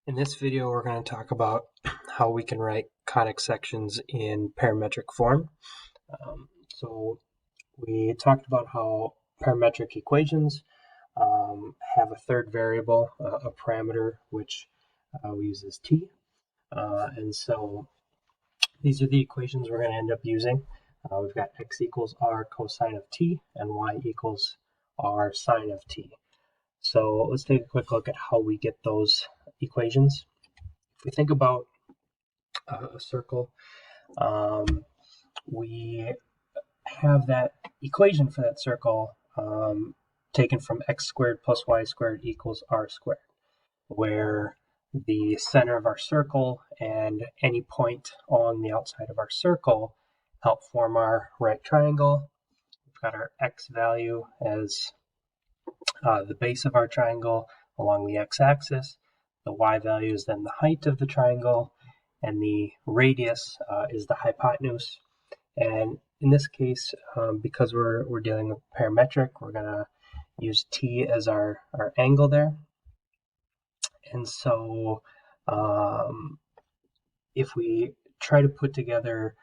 In this video, we're going to talk about how we can write conic sections in parametric form. So we talked about how parametric equations have a third variable, a parameter, which we use as t. And so these are the equations we're going to end up using. We've got x equals r cosine of t and y equals r sine of t. So let's take a quick look at how we get those equations. If we think about a circle, we have that equation for that circle taken from x squared plus y squared equals r squared, where the center of our circle and any point along the outside of our circle help form our right triangle. We've got our x value as the base of our triangle along the x-axis. The y value is then the height of the triangle, and the radius is the hypotenuse. And in this case, because we're dealing with parametric, we're going to use t as our angle there. And so if we try to put together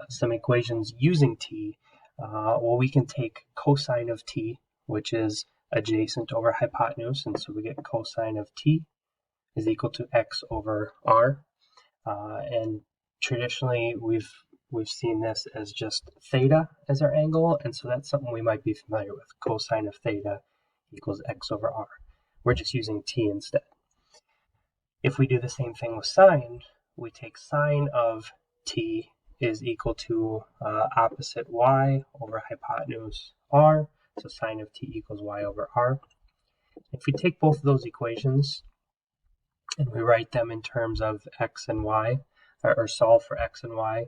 some equations using t, well, we can take cosine of t, which is adjacent over hypotenuse, and so we get cosine of t is equal to x over r. And traditionally, we've seen this as just theta as our angle, and so that's something we might be familiar with. Cosine of theta equals x over r. We're just using t instead. If we do the same thing with sine, we take sine of t is equal to opposite y over hypotenuse r, so sine of t equals y over r. If we take both of those equations and we write them in terms of x and y, or solve for x and y,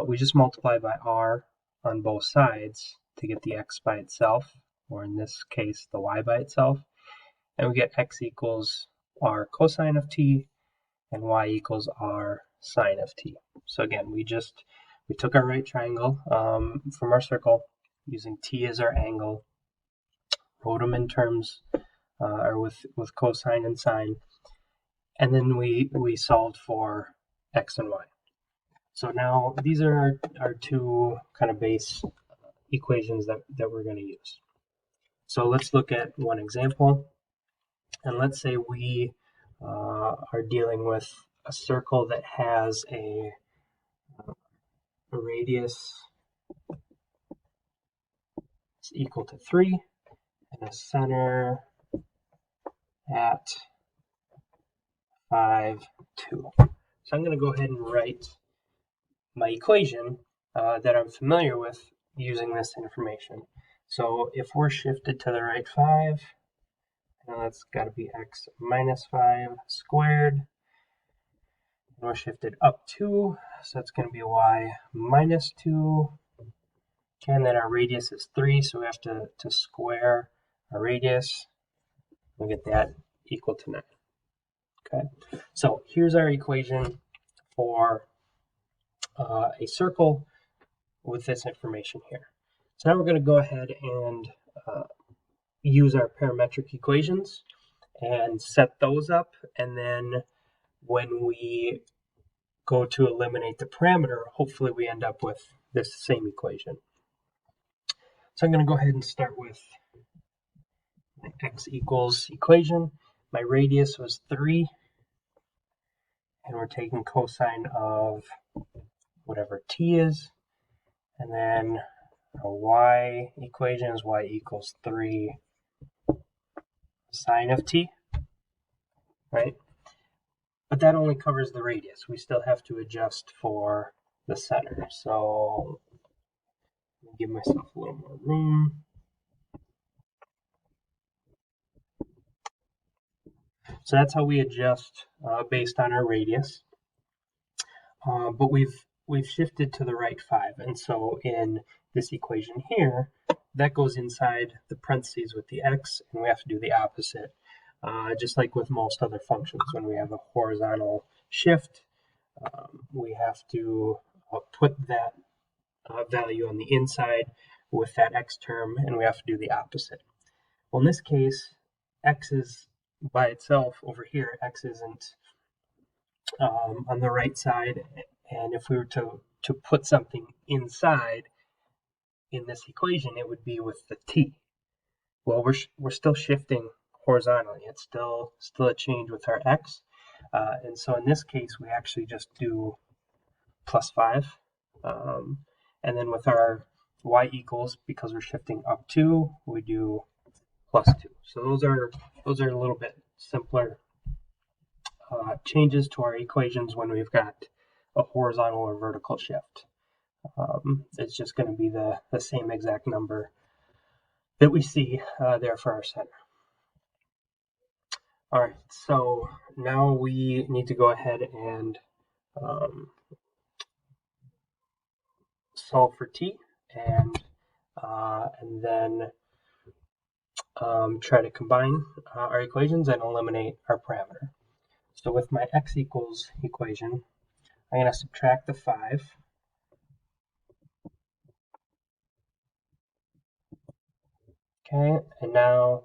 we just multiply by r on both sides to get the x by itself, or in this case, the y by itself, and we get x equals r cosine of t and y equals r sine of t. So again, we took our right triangle from our circle using t as our angle, wrote them in terms or with cosine and sine, and then we solved for x and y. So now these are our two kind of base equations that we're going to use. So let's look at one example, and let's say we are dealing with a circle that has a radius is equal to 3 and a center at 5, 2. So I'm going to go ahead and write my equation that I'm familiar with using this information. So if we're shifted to the right 5, now that's got to be x minus 5 squared. And we're shifted up 2, so that's going to be y minus 2. Okay, and then our radius is 3, so we have to square our radius. We get that equal to 9. Okay, so here's our equation for a circle with this information here. So now we're going to go ahead and use our parametric equations and set those up, and then when we go to eliminate the parameter, hopefully we end up with this same equation. So I'm going to go ahead and start with my x equals equation. My radius was 3, and we're taking cosine of whatever t is, and then our y equation is y equals 3 sine of t, right? But that only covers the radius. We still have to adjust for the center. So let me give myself a little more room. So that's how we adjust based on our radius. But we've shifted to the right 5, and so in this equation here, that goes inside the parentheses with the x, and we have to do the opposite. Just like with most other functions, when we have a horizontal shift, we have to put that value on the inside with that x term, and we have to do the opposite. Well, in this case, x is by itself over here, x isn't on the right side, and if we were to put something inside in this equation, it would be with the t. Well, we're still shifting horizontally. It's still a change with our x, and so in this case, we actually just do plus 5, and then with our y equals, because we're shifting up 2, we do plus 2. So those are a little bit simpler changes to our equations when we've got a horizontal or vertical shift. It's just going to be the same exact number that we see there for our center. All right, so now we need to go ahead and solve for t, and then try to combine our equations and eliminate our parameter. So with my x equals equation, I'm going to subtract the 5. Okay, and now,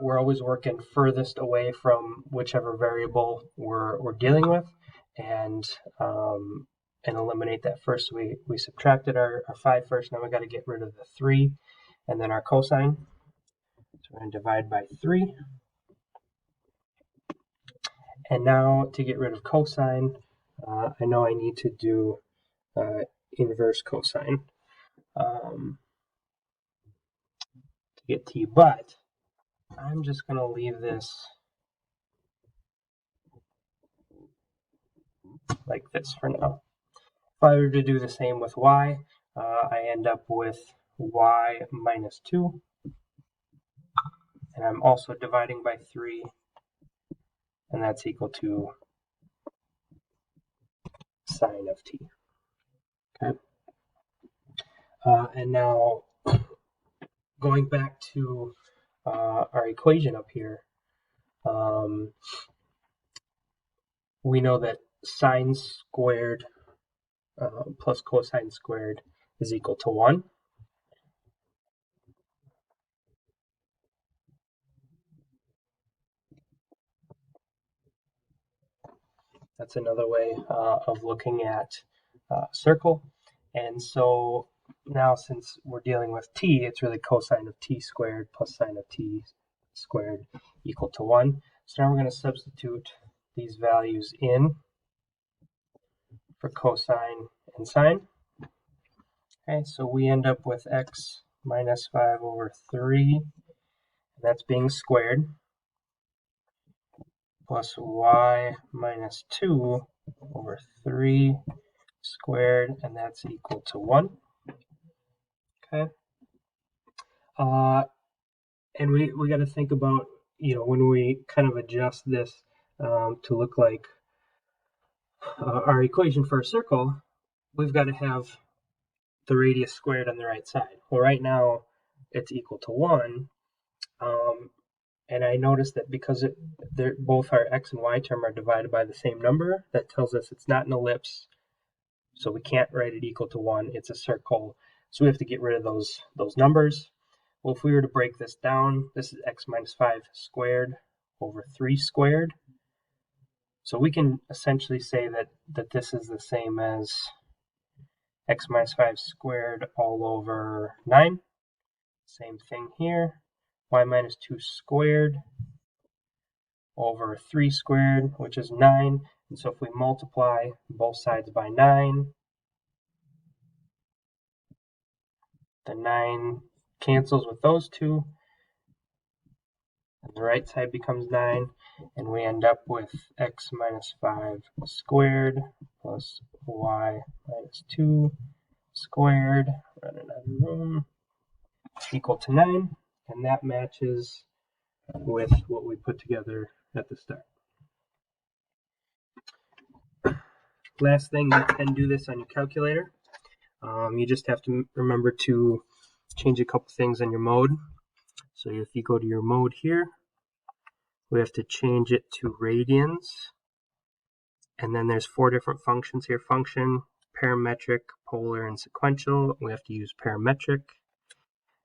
we're always working furthest away from whichever variable we're dealing with, and eliminate that first. So we subtracted our 5 first. Now we got to get rid of the 3, and then our cosine. So we're going to divide by 3. And now to get rid of cosine, I know I need to do inverse cosine to get t, but I'm just going to leave this like this for now. If I were to do the same with y, I end up with y minus 2, and I'm also dividing by 3, and that's equal to sine of t. Okay. And now going back to our equation up here, we know that sine squared plus cosine squared is equal to 1. That's another way of looking at circle. And so now, since we're dealing with t, it's really cosine of t squared plus sine of t squared equal to 1. So now we're going to substitute these values in for cosine and sine. Okay, so we end up with x minus 5 over 3, and that's being squared, plus y minus 2 over 3 squared, and that's equal to 1. Okay. And we got to think about, when we kind of adjust this to look like our equation for a circle, we've got to have the radius squared on the right side. Well, right now it's equal to 1. And I noticed that because both our x and y term are divided by the same number, that tells us it's not an ellipse, so we can't write it equal to 1. It's a circle, so we have to get rid of those numbers. Well, if we were to break this down, this is x minus 5 squared over 3 squared. So we can essentially say that this is the same as x minus 5 squared all over 9. Same thing here. Y minus 2 squared over 3 squared, which is 9. And so if we multiply both sides by 9, the 9 cancels with those two, and the right side becomes 9, and we end up with x minus 5 squared plus y minus 2 squared, running out of room, equal to 9, and that matches with what we put together at the start. Last thing, you can do this on your calculator. You just have to remember to change a couple things on your mode. So if you go to your mode here, we have to change it to radians. And then there's 4 different functions here: function, parametric, polar, and sequential. We have to use parametric.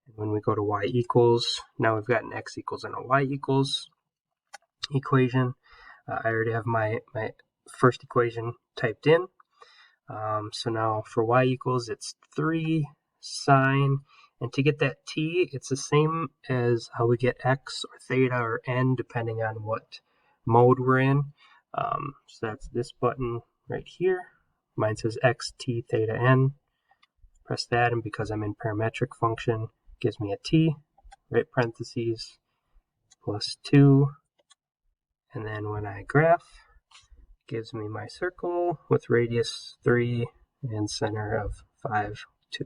And when we go to y equals, now we've got an x equals and a y equals. equation. I already have my first equation typed in. So now for y equals, it's 3 sine, and to get that t, it's the same as how we get x or theta or n, depending on what mode we're in. So that's this button right here. Mine says x, t, theta, n. Press that, and because I'm in parametric function, gives me a t, right, parentheses, plus 2. And then when I graph, gives me my circle with radius 3 and center of 5, 2.